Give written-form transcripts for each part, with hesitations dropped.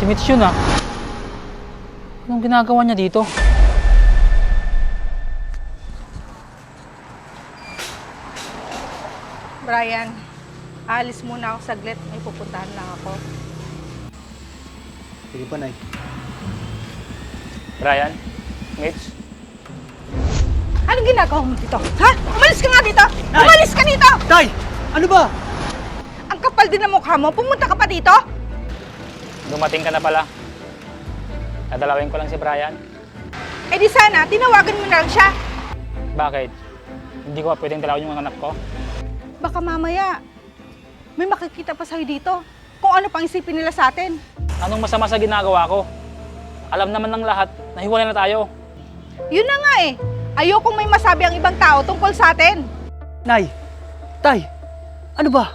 Si Mitch yun ah. Anong ginagawa niya dito? Brian, aalis muna ako saglit. May pupuntahan lang ako. Sige pa, Nay. Brian? Mitch? Anong ginagawa mo dito? Ha? Umalis ka nga dito! Nay! Umalis ka dito! Tay! Ano ba? Ang kapal din ng mukha mo. Pumunta ka pa dito? Dumating ka na pala. Dadalawin ko lang si Brian. Eh di sana, tinawagan mo na lang siya. Bakit? Hindi ko pa pwedeng dalawin yung anak ko? Baka mamaya, may makikita pa sa'yo dito. Kung ano pang isipin nila sa atin. Anong masama sa ginagawa ko? Alam naman ng lahat na hiwalay na tayo. Yun na nga eh. Ayokong may masabi ang ibang tao tungkol sa atin. Nay! Tay! Ano ba?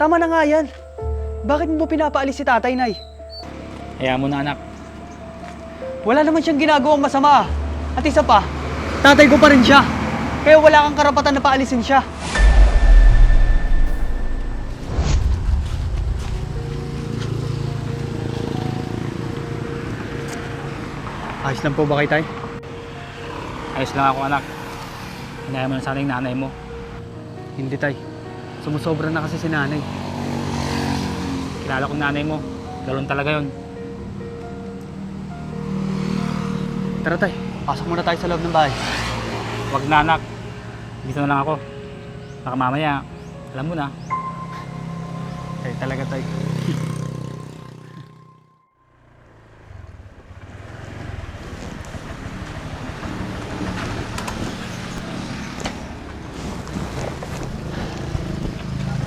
Tama na nga yan. Bakit mo pinapaalis si tatay, Nay? Hayaan mo na anak. Wala naman siyang ginagawang masama. At isa pa, tatay ko pa rin siya. Kaya wala kang karapatan na paalisin siya. Ayos lang po ba kay tay? Ayos lang ako anak. Hinayaan mo na sana yung nanay mo. Hindi tay. Sumusobra na kasi si nanay. Kilala kong nanay mo. Galon talaga yun. Tara tay, pasok muna tayo sa loob ng bahay. Wag na anak. Dito na lang ako. Baka mamaya, alam mo na. Tay talaga tay.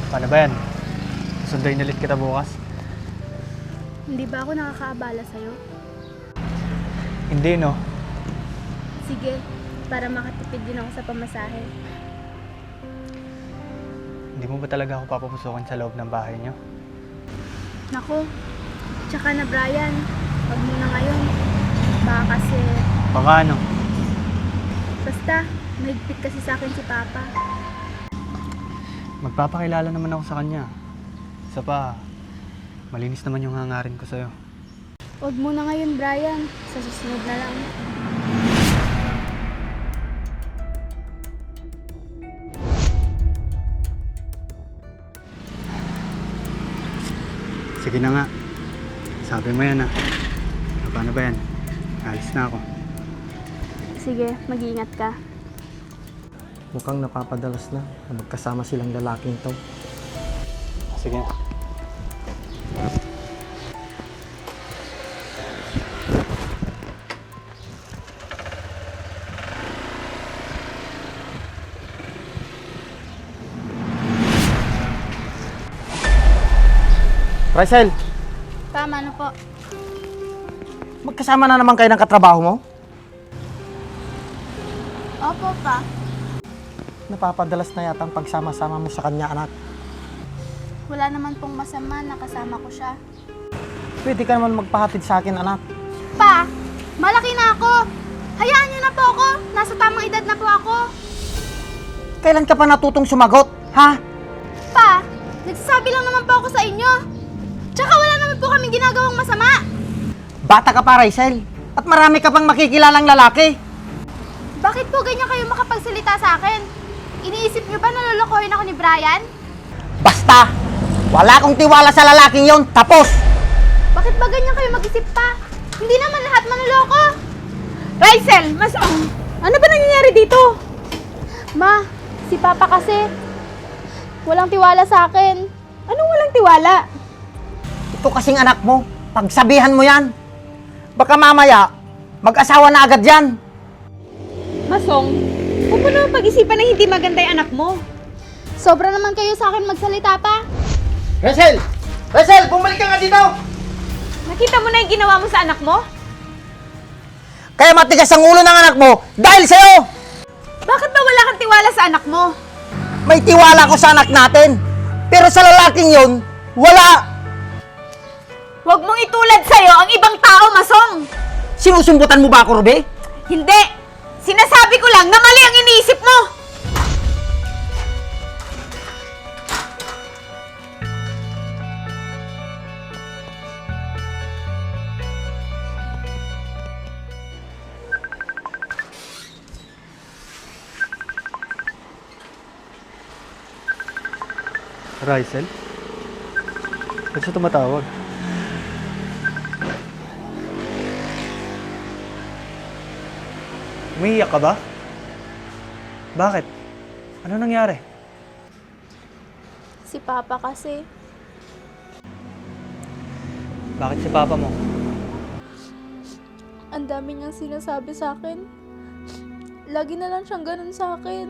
Paano ba yan? Sundayin ulit kita bukas? Hindi ba ako nakakaabala sa'yo? Hindi no. Sige, para makatipid din ako sa pamasahe. Hindi mo ba talaga ako papapusukan sa loob ng bahay niyo? Naku, tsaka na Brian, wag mo na ngayon. Baka kasi, Baka ano? basta, mahigpit kasi sa akin si Papa. Magpapakilala naman ako sa kanya. Isa pa, malinis naman yung hangarin ko sa'yo. Wag mo na ngayon, Brian. Sa susunod na lang. Sige na nga. Sabi mo yan Paano ba yan? Alis na ako. Sige, mag-iingat ka. Mukhang napapadalas na magkasama silang lalaking to. Sige. Rysel, Tama na po. magkasama na naman kayo ng katrabaho mo? Opo, Pa. Napapadalas na yata ang pagsama-sama mo sa kanya, anak. Wala naman pong masama na kasama ko siya. Pwede ka naman magpahatid sa akin, anak. Pa, malaki na ako. Hayaan niyo na po ako. Nasa tamang edad na po ako. Kailan ka pa natutong sumagot, ha? Pa, nagsasabi lang naman po ako sa inyo. Tsaka wala naman po kami ginagawang masama. Bata ka pa, Rysel. At marami ka pang makikilalang lalaki. Bakit po ganyan kayo makapagsalita sa akin? Iniisip niyo ba na lolokohin ako ni Brian? Basta! Wala akong tiwala sa lalaking yon. Tapos! Bakit ba ganyan kayo mag-isip pa? Hindi naman lahat manloloko. Rysel, ano ba nangyayari dito? Ma, si Papa kasi walang tiwala sa akin. Anong walang tiwala? Ito kasing anak mo. Pagsabihan mo yan. Baka mamaya, mag-asawa na agad yan. Masong, huwag mo naman pag-isipan na hindi maganda yung anak mo. Sobra naman kayo sa akin magsalita pa. Rysel! Rysel, bumalik ka nga dito! Nakita mo na yung ginawa mo sa anak mo? Kaya matigas ang ulo ng anak mo dahil sa'yo! Bakit ba wala kang tiwala sa anak mo? May tiwala ko sa anak natin. Pero sa lalaking yon, wala. Huwag mong itulad sa'yo ang ibang tao, Masong! Sinusumbutan mo ba ako, Ruby? Hindi! Sinasabi ko lang na mali ang iniisip mo! Rysel? Ba't siya tumatawag? Umiiyak ka ba? Bakit? Ano nangyari? Si Papa kasi. Bakit si Papa mo? Ang dami niyang sinasabi sa akin. Lagi na lang siyang ganun sa akin.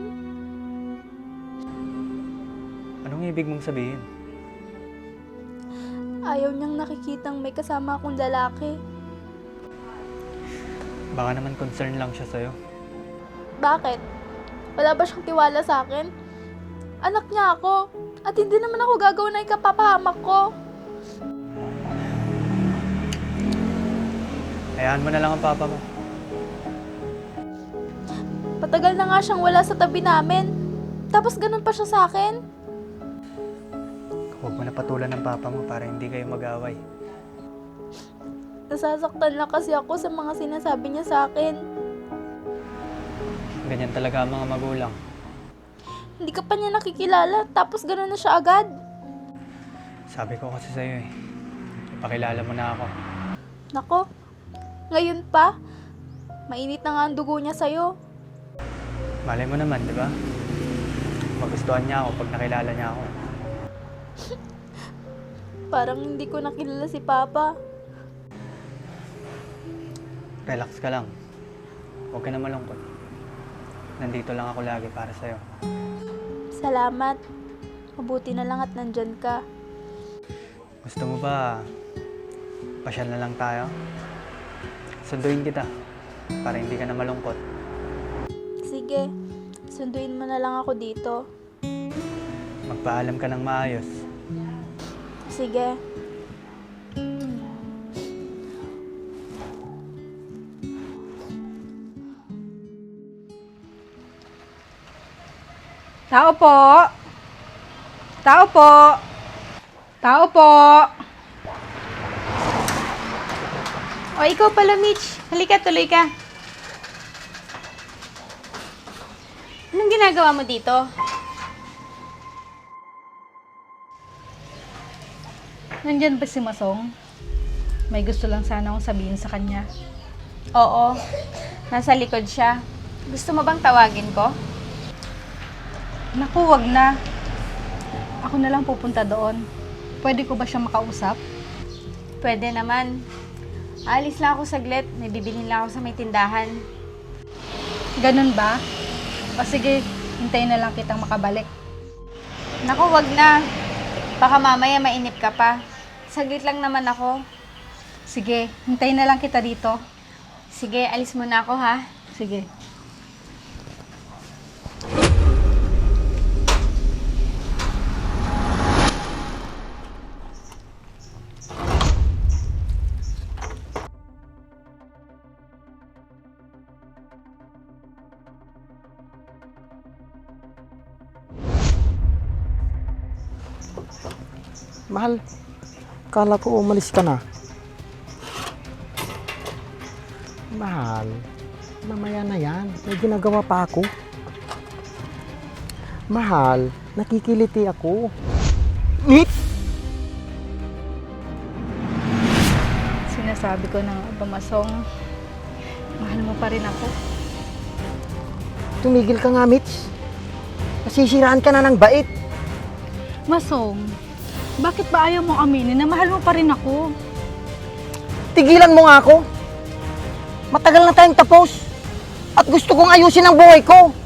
Anong ibig mong sabihin? Ayaw niyang nakikitang may kasama akong lalaki. Baka naman concern lang siya sa'yo. Bakit? Wala ba siyang tiwala sa akin? Anak niya ako. At hindi naman ako gagawin na ikapapahamak ko. Hayaan mo na lang ang Papa mo. Patagal na nga siyang wala sa tabi namin. Tapos ganun pa siya sa akin. Huwag mo na patulan ng Papa mo para hindi kayo mag-away. Nasasaktan lang kasi ako sa mga sinasabi niya sa akin. Ganyan talaga ang mga magulang. Hindi ka pa niya nakikilala, tapos ganun na siya agad. Sabi ko kasi sa'yo ipakilala mo na ako. Nako, ngayon pa, mainit na nga ang dugo niya sa'yo. Malay mo naman, di ba? Magustuhan niya ako pag nakilala niya ako. Parang hindi ko nakilala si Papa. Relax ka lang. Huwag ka na malungkot. Nandito lang ako lagi para sa'yo. Salamat. Mabuti na lang at nandyan ka. Gusto mo ba pasyal na lang tayo? Sunduin kita para hindi ka na malungkot. Sige, sunduin mo na lang ako dito. Magpaalam ka ng maayos. Sige. Tao po! Tao po! Tao po! O, ikaw pala, Mitch. Halika, tuloy ka. Anong ginagawa mo dito? Nandyan ba si Masong? May gusto lang sana akong sabihin sa kanya. Oo, nasa likod siya. Gusto mo bang tawagin ko? Naku, wag na. Ako na lang pupunta doon. Pwede ko ba siya makausap? Pwede naman. Alis lang ako saglit. May bibilhin lang ako sa may tindahan. Ganun ba? O sige, hintayin na lang kitang makabalik. Naku, wag na. Baka mamaya mainip ka pa. Saglit lang naman ako. Sige, hintayin na lang kita dito. Sige, alis muna ako ha. Sige. Mahal, kala ko umalis ka na. Mahal, mamaya na yan. May ginagawa pa ako. Mahal, nakikiliti ako. Sinasabi ko na nga ba, Masong, mahal mo pa rin ako. Tumigil ka nga, Mitch. Nasisiraan ka na ng bait. Masong, bakit ba ayaw mong aminin na mahal mo pa rin ako? Tigilan mo nga ako. Matagal na tayong tapos. At gusto kong ayusin ang buhay ko.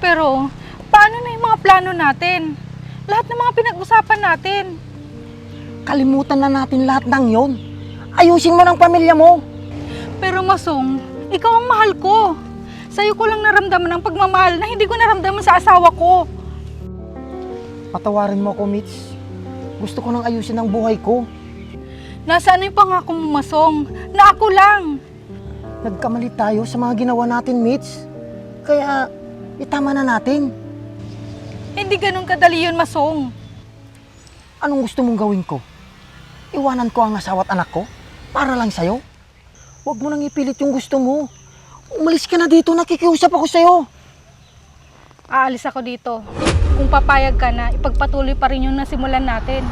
Pero, paano na yung mga plano natin? Lahat ng mga pinag-usapan natin. Kalimutan na natin lahat ng yon. Ayusin mo ng pamilya mo. Pero Masong, ikaw ang mahal ko. Sa'yo ko lang naramdaman ang pagmamahal na hindi ko naramdaman sa asawa ko. Patawarin mo ako, Mitch. Gusto ko nang ayusin ang buhay ko. Nasaan na yung pangako mo, Masong? Na ako lang. Nagkamali tayo sa mga ginawa natin, Mitch. Kaya, itama na natin. Hindi ganun kadali yun, Masong. Anong gusto mong gawin ko? Iwanan ko ang asawa at anak ko? Para lang sa'yo? Huwag mo nang ipilit yung gusto mo. Umalis ka na dito, nakikiusap ako sa'yo. Aalis ako dito. kung papayag ka na ipagpatuloy pa rin yung nasimulan natin.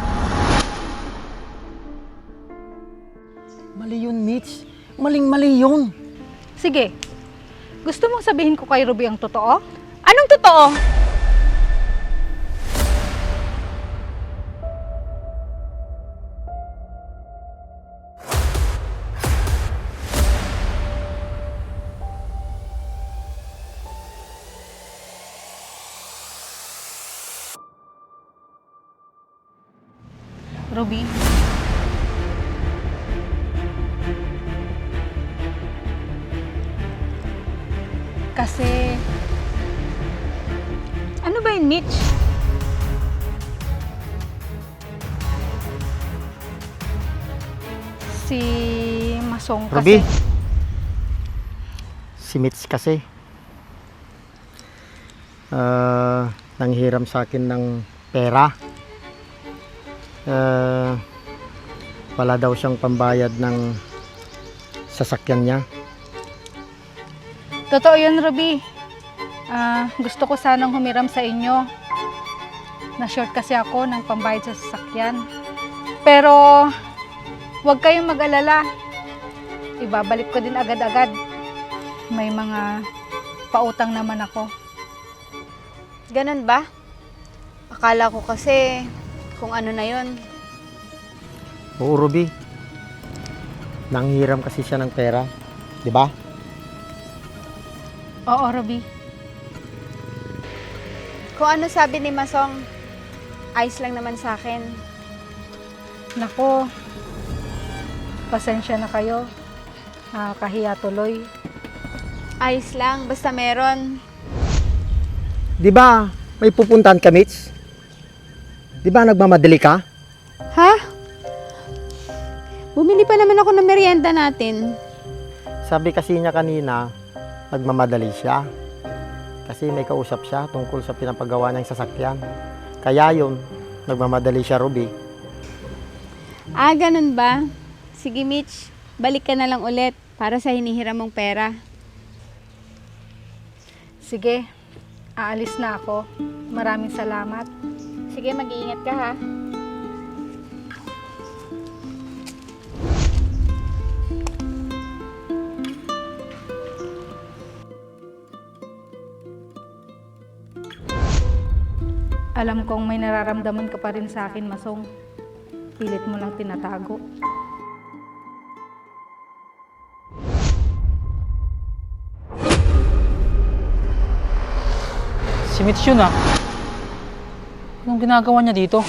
Mali yun, Mitch. Maling-mali yun. Sige, gusto mong sabihin ko kay Ruby ang totoo? Anong totoo? Ruby? Kasi... Ano ba yun, Mitch? Si Masong kasi... Ruby. Si Mitch kasi. Nanghiram sa akin ng pera. Wala daw siyang pambayad ng sasakyan niya. Totoo yun, Ruby. Gusto ko sanang humiram sa inyo. Na-short kasi ako ng pambayad sa sasakyan. Pero, huwag kayong mag-alala. Ibabalik ko din agad-agad. May mga pautang naman ako. Ganun ba? Akala ko kasi kung ano na yon. Oo, Ruby. Nanghiram kasi siya ng pera. Di ba? Oo, Ruby. Kung ano sabi ni Masong, ayos lang naman sa akin. Nako, pasensya na kayo. Nakakahiya tuloy. Ayos lang, basta meron. Di ba may pupuntahan ka, Mitch? Di ba nagmamadali ka? Ha? Bumili pa naman ako ng merienda natin. Sabi kasi niya kanina, nagmamadali siya. Kasi may kausap siya tungkol sa pinapagawa niyang sasakyan. Kaya yun, nagmamadali siya, Ruby. Ah, ganun ba? Sige, Mitch, balik ka na lang ulit para sa hinihiram mong pera. Sige, aalis na ako. Maraming salamat. Sige, mag-iingat ka ha. Alam kong may nararamdaman ka pa rin sa akin, Masong. Pilit mo lang tinatago. Si Mitch yun ah. Anong ginagawa niya dito?